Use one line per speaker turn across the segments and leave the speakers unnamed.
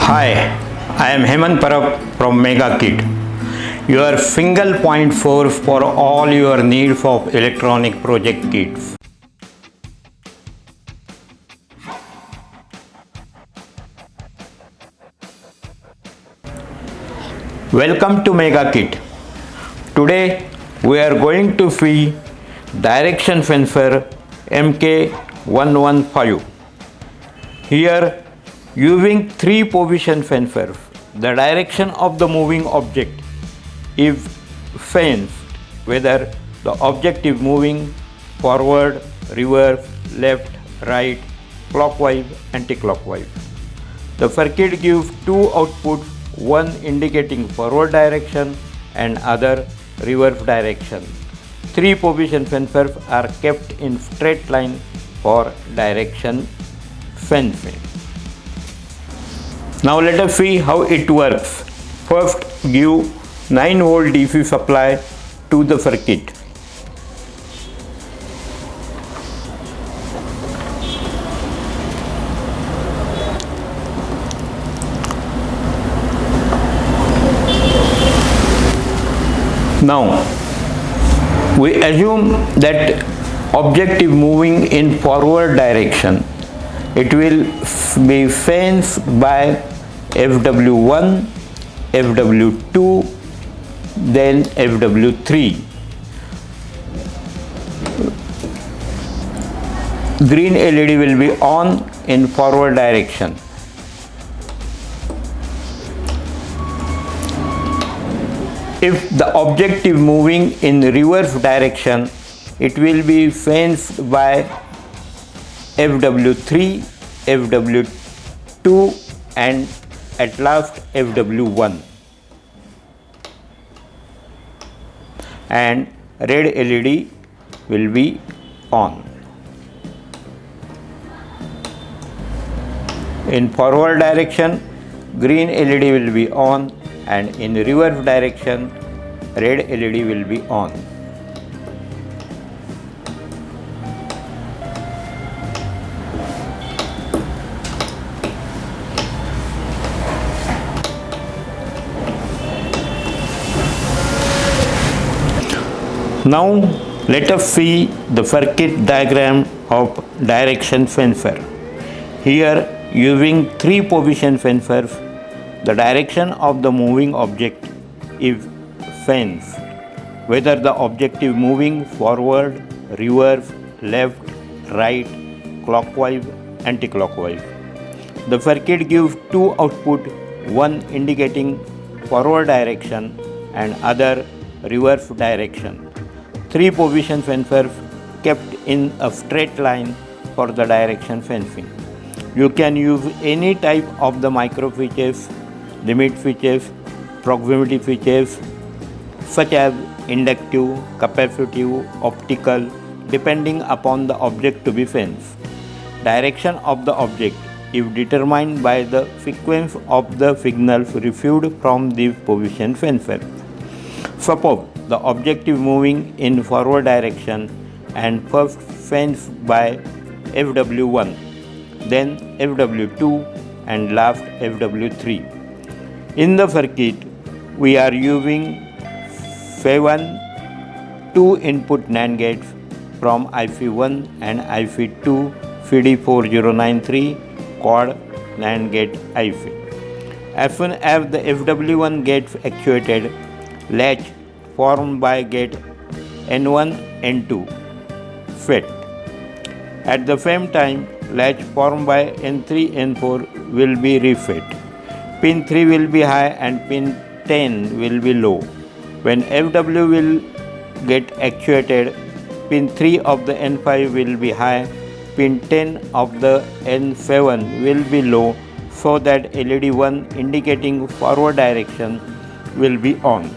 Hi, I am Hemant Parab from Mega Kit, your single point source for all your needs of electronic project kits. Welcome to Mega Kit. Today we are going to see direction sensor MK115. Here, using three position sensors, the direction of the moving object is sensed whether the object is moving forward, reverse, left, right, clockwise, anti-clockwise. The circuit gives two outputs, one indicating forward direction and other reverse direction. Three position sensors are kept in straight line for direction sensing. Now let us see how it works. First, give 9 volt DC supply to the circuit. Now, we assume that object is moving in forward direction. It will be sensed by FW1, FW2, then FW3. Green LED will be on in forward direction. If the object is moving in reverse direction, it will be sensed by FW3, FW2 and at last FW1. And red LED will be on. In forward direction, green LED will be on, and in reverse direction, red LED will be on. Now let us see the circuit diagram of direction sensor. Here, using three position sensors, the direction of the moving object is sensed, whether the object is moving forward, reverse, left, right, clockwise, anti-clockwise. The circuit gives two outputs, one indicating forward direction and other reverse direction. Three position sensors kept in a straight line for the direction sensing. You can use any type of the micro switches, limit switches, proximity switches, such as inductive, capacitive, optical, depending upon the object to be sensed. Direction of the object is determined by the sequence of the signals received from these position sensors. Suppose the object is moving in forward direction and first sensed by FW1, then FW2 and last FW3. In the circuit, we are using 7 2-input NAND gates from IC1 and IC2 CD4093 quad NAND gate IC. As soon as the FW1 gets actuated, latch formed by gate N1, N2 FET. At the same time, latch formed by N3, N4 will be refit. Pin 3 will be high and pin 10 will be low. When FW will get actuated, pin 3 of the N5 will be high, pin 10 of the N7 will be low, so that LED 1 indicating forward direction will be on.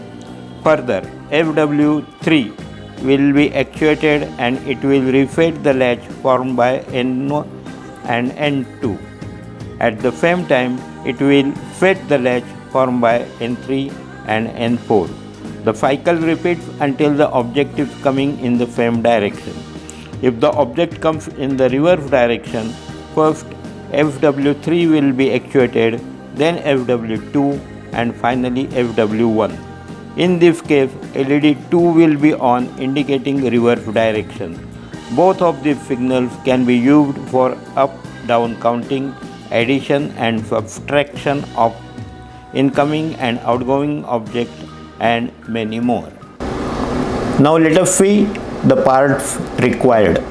Further, FW3 will be actuated and it will refit the latch formed by N1 and N2. At the same time, it will fit the latch formed by N3 and N4. The cycle repeats until the object is coming in the same direction. If the object comes in the reverse direction, first FW3 will be actuated, then FW2 and finally FW1. In this case, LED 2 will be on, indicating reverse direction. Both of these signals can be used for up-down counting, addition and subtraction of incoming and outgoing objects, and many more. Now let us see the parts required.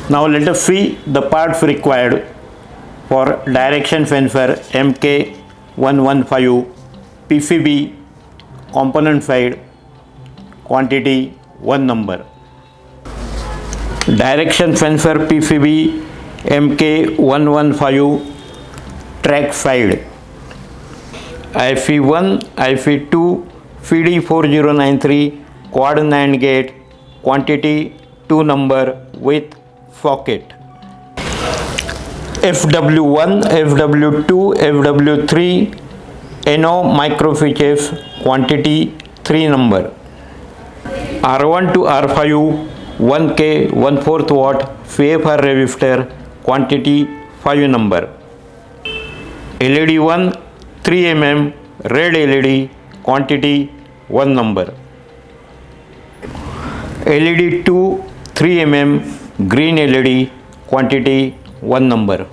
Now let us see the parts required for direction sensor MK115 PCB, component side, quantity 1 number. Direction sensor PCB MK115 track side, IC1, IC2, CD4093 quad NAND gate, quantity 2 number with socket. FW1, FW2, FW3 NO microfiches, quantity 3 number. R1 to R5 1K 1/4 watt CFR resistor, quantity 5 number. LED 1 3 mm red LED, quantity 1 number. LED 2 3 mm green LED, quantity 1 number.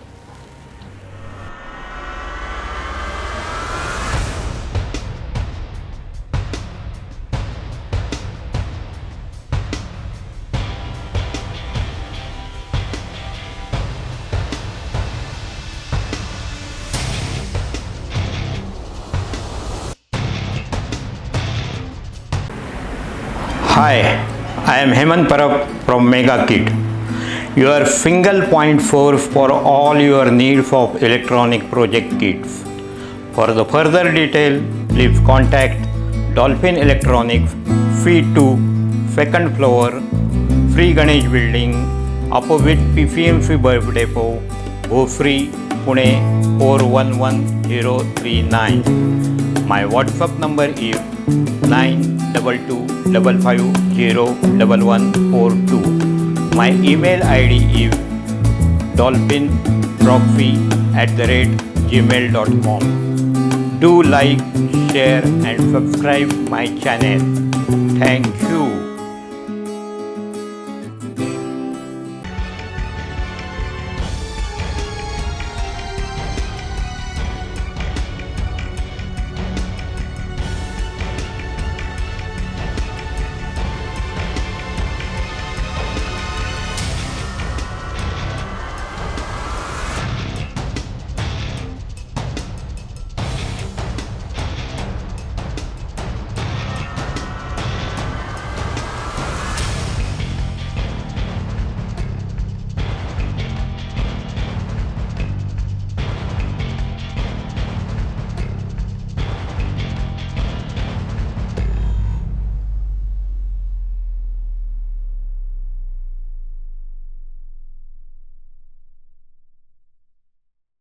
Hi, I am Hemant Parab from Mega Kit, your single point source for all your needs of electronic project kits. For the further detail, please contact Dolphin Electronics, C2, second floor, Sri Ganesh Building, opposite PCMC Bulb Depot, Bhosri, Pune 411039. My WhatsApp number is 92255011142. My email ID is dolphinproxy@gmail.com. Do like, share and subscribe my channel. Thank you.